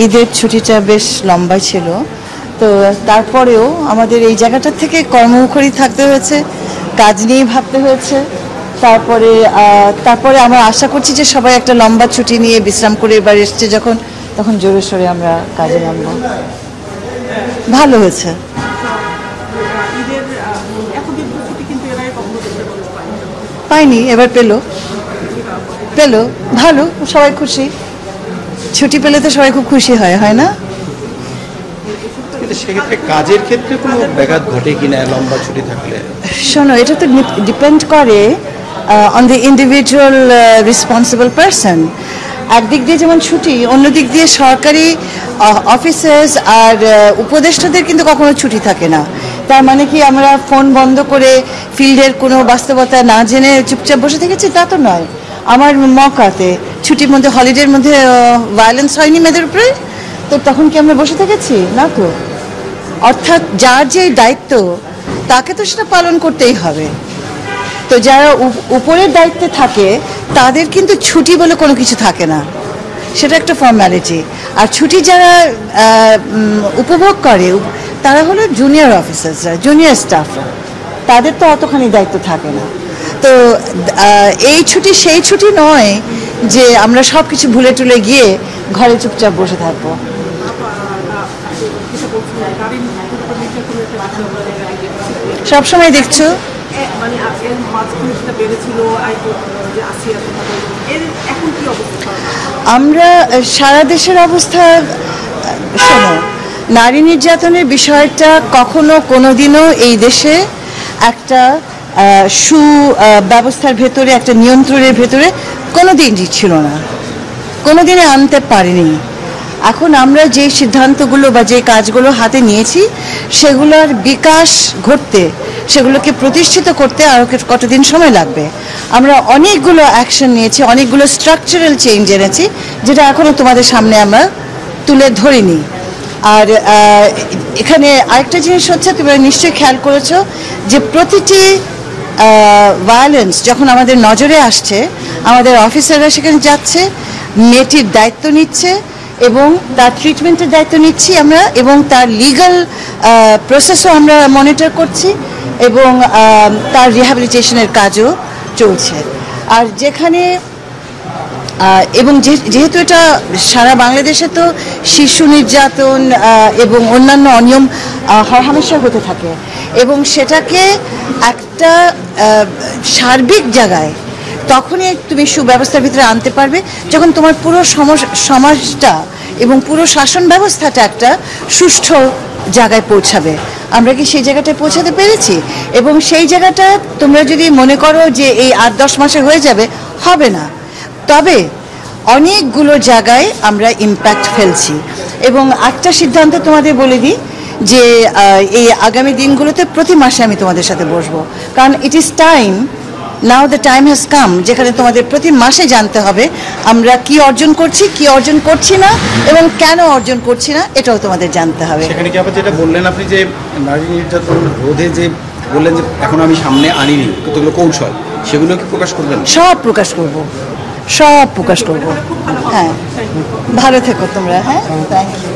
ঈদের ছুটিটা বেশ লম্বা ছিল, তো তারপরেও আমাদের এই জায়গাটার থেকে কর্মমুখরই থাকতে হয়েছে, কাজ নিয়েই ভাবতে হয়েছে। তারপরে আমরা আশা করছি যে সবাই একটা লম্বা ছুটি নিয়ে বিশ্রাম করে এবার এসছে যখন, তখন জোরে সোরে আমরা কাজে নামব। ভালো হয়েছে। পাইনি, এবার পেলো ভালো, সবাই খুশি। ছুটি পেলে তো সবাই খুব খুশি হয় না? সেক্ষেত্রে কাজের ক্ষেত্রে কোনো ব্যাঘাত ঘটে কিনা লম্বা ছুটি থাকলে? শোনো, এটা তো ডিপেন্ড করে on the individual responsible person. একদিক দিয়ে যেমন ছুটি, অন্যদিক দিয়ে সরকারি অফিসার্স আর উপদেষ্টাদের কিন্তু কখনো ছুটি থাকে না। তার মানে কি আমরা ফোন বন্ধ করে ফিল্ডের কোনো বাস্তবতা না জেনে চুপচাপ বসে থেকেছি? তা তো নয়। আমার মকাতে ছুটির মধ্যে, হলিডের মধ্যে ভায়োলেন্স হয়নি মেয়েদের উপরে, তো তখন কি আমরা বসে থেকেছি? না তো। অর্থাৎ যার যে দায়িত্ব তাকে তো সেটা পালন করতেই হবে। তো যারা উপরের দায়িত্বে থাকে তাদের কিন্তু ছুটি বলে কোনো কিছু থাকে না, সেটা একটা ফর্মালিটি। আর ছুটি যারা উপভোগ করে তারা হলো জুনিয়র অফিসার্সরা, জুনিয়র স্টাফরা, তাদের তো অতখানি দায়িত্ব থাকে না। তো এই ছুটি সেই ছুটি নয় যে আমরা সব কিছু ভুলে টুলে গিয়ে ঘরে চুপচাপ বসে থাকবো। সবসময় দেখছো আমরা সারা দেশের অবস্থা, শোনো, নারী নির্যাতনের বিষয়টা কখনো কোনোদিনও এই দেশে একটা সুব্যবস্থার ভেতরে, একটা নিয়ন্ত্রণের ভেতরে কোনোদিনই ছিল না, কোনোদিনে আনতে পারিনি। এখন আমরা যে সিদ্ধান্তগুলো বা যে কাজগুলো হাতে নিয়েছি সেগুলোর বিকাশ ঘটতে, সেগুলোকে প্রতিষ্ঠিত করতে আরও কতদিন সময় লাগবে। আমরা অনেকগুলো অ্যাকশন নিয়েছি, অনেকগুলো স্ট্রাকচারাল চেঞ্জ এনেছি, যেটা এখনও তোমাদের সামনে আমরা তুলে ধরিনি। আর এখানে আরেকটা জিনিস হচ্ছে, তোমরা নিশ্চয়ই খেয়াল করেছো যে প্রতিটি ভায়োলেন্স যখন আমাদের নজরে আসছে, আমাদের অফিসাররা সেখানে যাচ্ছে, মেয়েটির দায়িত্ব নিচ্ছে এবং তার ট্রিটমেন্টের দায়িত্ব নিচ্ছি আমরা, এবং তার লিগ্যাল প্রসেসও আমরা মনিটর করছি, এবং তার রিহ্যাবিলিটেশনের কাজও চলছে। আর যেখানে এবং যেহেতু এটা সারা বাংলাদেশে তো শিশু নির্যাতন এবং অন্যান্য অনিয়ম হরহামেশা হতে থাকে, এবং সেটাকে একটা সার্বিক জায়গায় তখনই তুমি সুব্যবস্থার ভিতরে আনতে পারবে যখন তোমার পুরো সমাজটা এবং পুরো শাসন ব্যবস্থাটা একটা সুষ্ঠু জায়গায় পৌঁছাবে। আমরা কি সেই জায়গাটায় পৌঁছাতে পেরেছি? এবং সেই জায়গাটা তোমরা যদি মনে করো যে এই 8-10 মাসে হয়ে যাবে, হবে না। তবে অনেকগুলো জায়গায় আমরা ইম্প্যাক্ট ফেলছি। এবং একটা সিদ্ধান্ত তোমাদের বলে দিই যে এই আগামী দিনগুলোতে প্রতি মাসে আমি তোমাদের সাথে বসবো, কারণ it is time, now the time has come, যেখানে তোমাদের প্রতি মাসে জানতে হবে আমরা কি অর্জন করছি, কি অর্জন করছি না, এবং কেন অর্জন করছি না, এটাও তোমাদের জানতে হবে। সেখানে কি আবার যেটা বললেন আপনি যে নারী নির্যাতন রোধে যে বললেন যে এখন আমি সামনে আনিনি কতগুলো কৌশল, সেগুলো কি প্রকাশ করবেন? সব প্রকাশ করব, সব প্রকাশ করব। হ্যাঁ, ভালো থেকো তোমরা। হ্যাঁ, থ্যাংক ইউ।